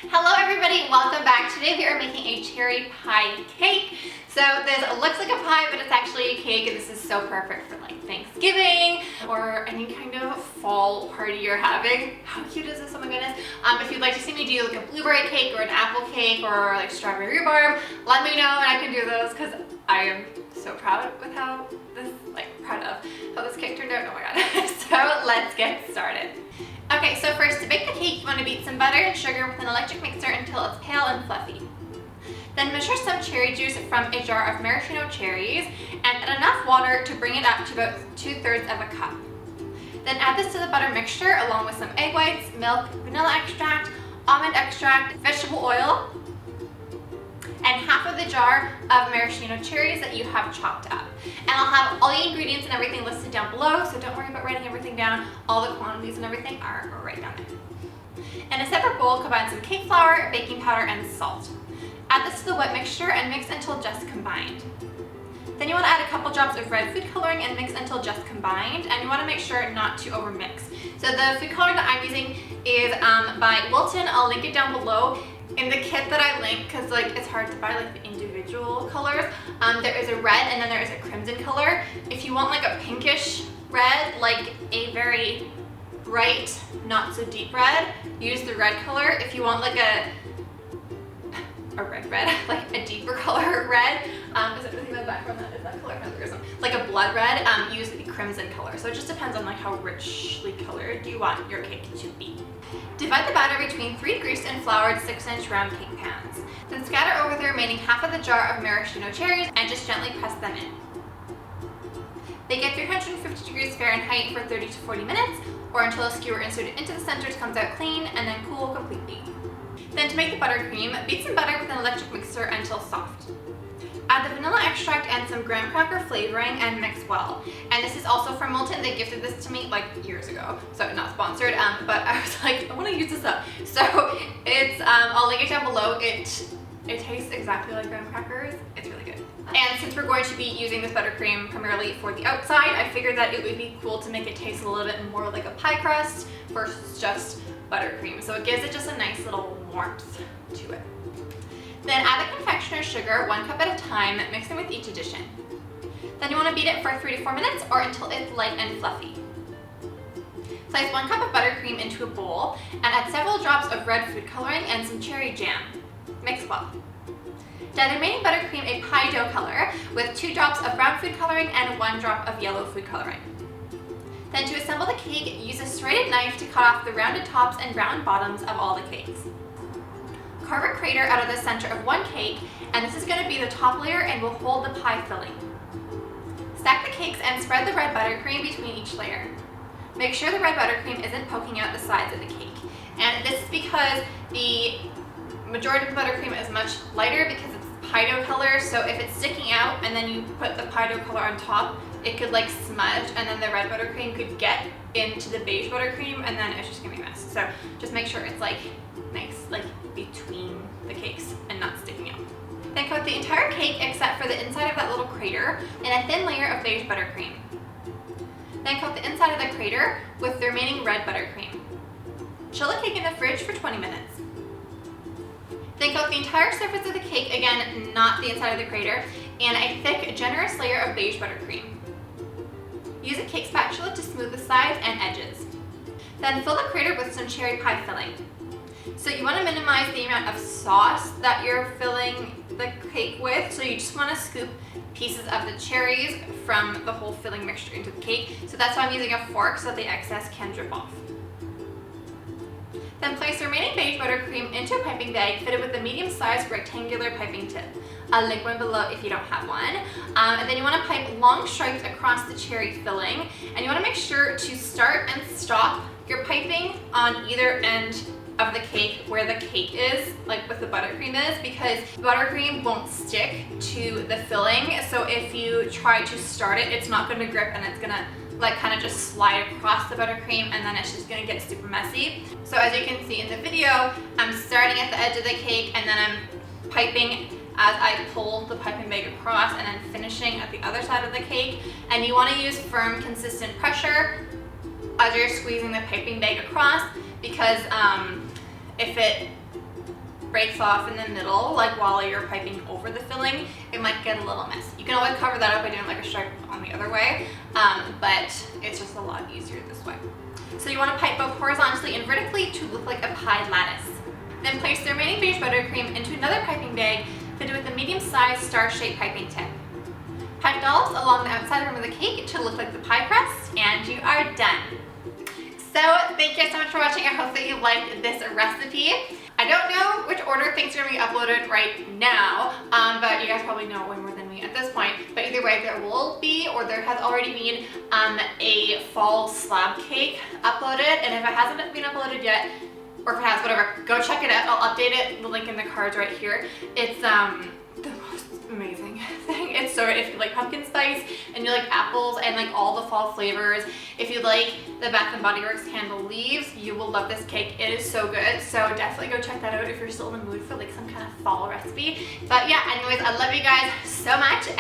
Hello everybody, welcome back. Today we are making a cherry pie cake. So this looks like a pie, but it's actually a cake, and this is so perfect for like Thanksgiving or any kind of fall party you're having. How cute is this? Oh my goodness. If you'd like to see me do like a blueberry cake or an apple cake or like strawberry rhubarb, let me know and I can do those because I am so proud with how this, how this cake turned out. Oh my god. So let's get started. Okay, so first to bake the cake, you want to beat some butter and sugar with an electric mixer until it's pale and fluffy. Then measure some cherry juice from a jar of maraschino cherries and add enough water to bring it up to about 2/3 of a cup. Then add this to the butter mixture along with some egg whites, milk, vanilla extract, almond extract, vegetable oil, and half of the jar of maraschino cherries that you have chopped up. And I'll have all the ingredients and everything listed down below, so don't worry about writing everything down. All the quantities and everything are right down there. In a separate bowl, combine some cake flour, baking powder, and salt. Add this to the wet mixture and mix until just combined. Then you want to add a couple drops of red food coloring and mix until just combined, and you want to make sure not to overmix. So the food coloring that I'm using is by Wilton. I'll link it down below. In the kit that I link, because like it's hard to buy like the individual colors, there is a red and then there is a crimson color. If you want like a pinkish red, like a very bright, not so deep red, use the red color. If you want like a red, like a deeper color red, is it in the background that is that color? No, there isn't. Like a blood red, use the crimson color. So it just depends on like how richly colored you want your cake to be. Divide the batter between 3 greased and floured 6-inch round cake pans. Then scatter over the remaining half of the jar of maraschino cherries and just gently press them in. Bake at 350 degrees Fahrenheit for 30 to 40 minutes, or until a skewer inserted into the centers comes out clean, and then cool completely. Then to make the buttercream, beat some butter with an electric mixer until soft. Add the vanilla extract and some graham cracker flavoring and mix well. And this is also from Milton. They gifted this to me like years ago, so not sponsored, but I was like, I want to use this up. So it's, I'll link it down below. It tastes exactly like graham crackers. It's really good. And since we're going to be using this buttercream primarily for the outside, I figured that it would be cool to make it taste a little bit more like a pie crust versus just buttercream. So it gives it just a nice little warmth to it. Then add the confectioner sugar 1 cup at a time, mixing with each addition. Then you want to beat it for 3 to 4 minutes or until it's light and fluffy. Place 1 cup of buttercream into a bowl and add several drops of red food coloring and some cherry jam. Mix well. Dye the remaining buttercream a pie dough color with 2 drops of brown food coloring and 1 drop of yellow food coloring. Then to assemble the cake, use a serrated knife to cut off the rounded tops and round bottoms of all the cakes. Carve a crater out of the center of 1 cake, and this is going to be the top layer and will hold the pie filling. Stack the cakes and spread the red buttercream between each layer. Make sure the red buttercream isn't poking out the sides of the cake. And this is because the majority of the buttercream is much lighter because it's pie dough color, so if it's sticking out and then you put the pie dough color on top, it could like smudge, and then the red buttercream could get into the beige buttercream, and then it's just gonna be a mess. So just make sure it's like nice, like between the cakes and not sticking out. Then coat the entire cake except for the inside of that little crater in a thin layer of beige buttercream. Then coat the inside of the crater with the remaining red buttercream. Chill the cake in the fridge for 20 minutes. Then coat the entire surface of the cake, again, not the inside of the crater, in a thick, generous layer of beige buttercream. Use a cake spatula to smooth the sides and edges. Then fill the crater with some cherry pie filling. So you want to minimize the amount of sauce that you're filling the cake with, so you just want to scoop pieces of the cherries from the whole filling mixture into the cake. So that's why I'm using a fork so that the excess can drip off. Then place the remaining beige buttercream into a piping bag fitted with a medium-sized rectangular piping tip. I'll link one below if you don't have one. And then you want to pipe long stripes across the cherry filling, and you want to make sure to start and stop your piping on either end of the cake where the cake is, like with the buttercream is, because the buttercream won't stick to the filling. So if you try to start it, it's not going to grip and it's going to like kind of just slide across the buttercream, and then it's just going to get super messy. So as you can see in the video, I'm starting at the edge of the cake and then I'm piping as I pull the piping bag across, and then finishing at the other side of the cake. And you want to use firm, consistent pressure as you're squeezing the piping bag across, because if it breaks off in the middle, like while you're piping over the filling, it might get a little messy. You can always cover that up by doing like a stripe on the other way, but it's just a lot easier this way. So you want to pipe both horizontally and vertically to look like a pie lattice. Then place the remaining finished buttercream into another piping bag fitted with a medium-sized star-shaped piping tip. Pipe dollops along the outside rim of the cake to look like the pie crust, and you are done. So thank you guys so much for watching. I hope that you liked this recipe. I don't know which order things are going to be uploaded right now, but you guys probably know way more than me at this point. But either way, there will be, or there has already been, a fall slab cake uploaded. And if it hasn't been uploaded yet, or if it has, whatever, go check it out. I'll update it, the link in the cards right here. It's the most amazing thing. It's so good. If you like pumpkin spice and you like apples and like all the fall flavors, if you like the Bath & Body Works candle leaves, you will love this cake. It is so good. So definitely go check that out if you're still in the mood for like some kind of fall recipe. But yeah, anyways, I love you guys so much, and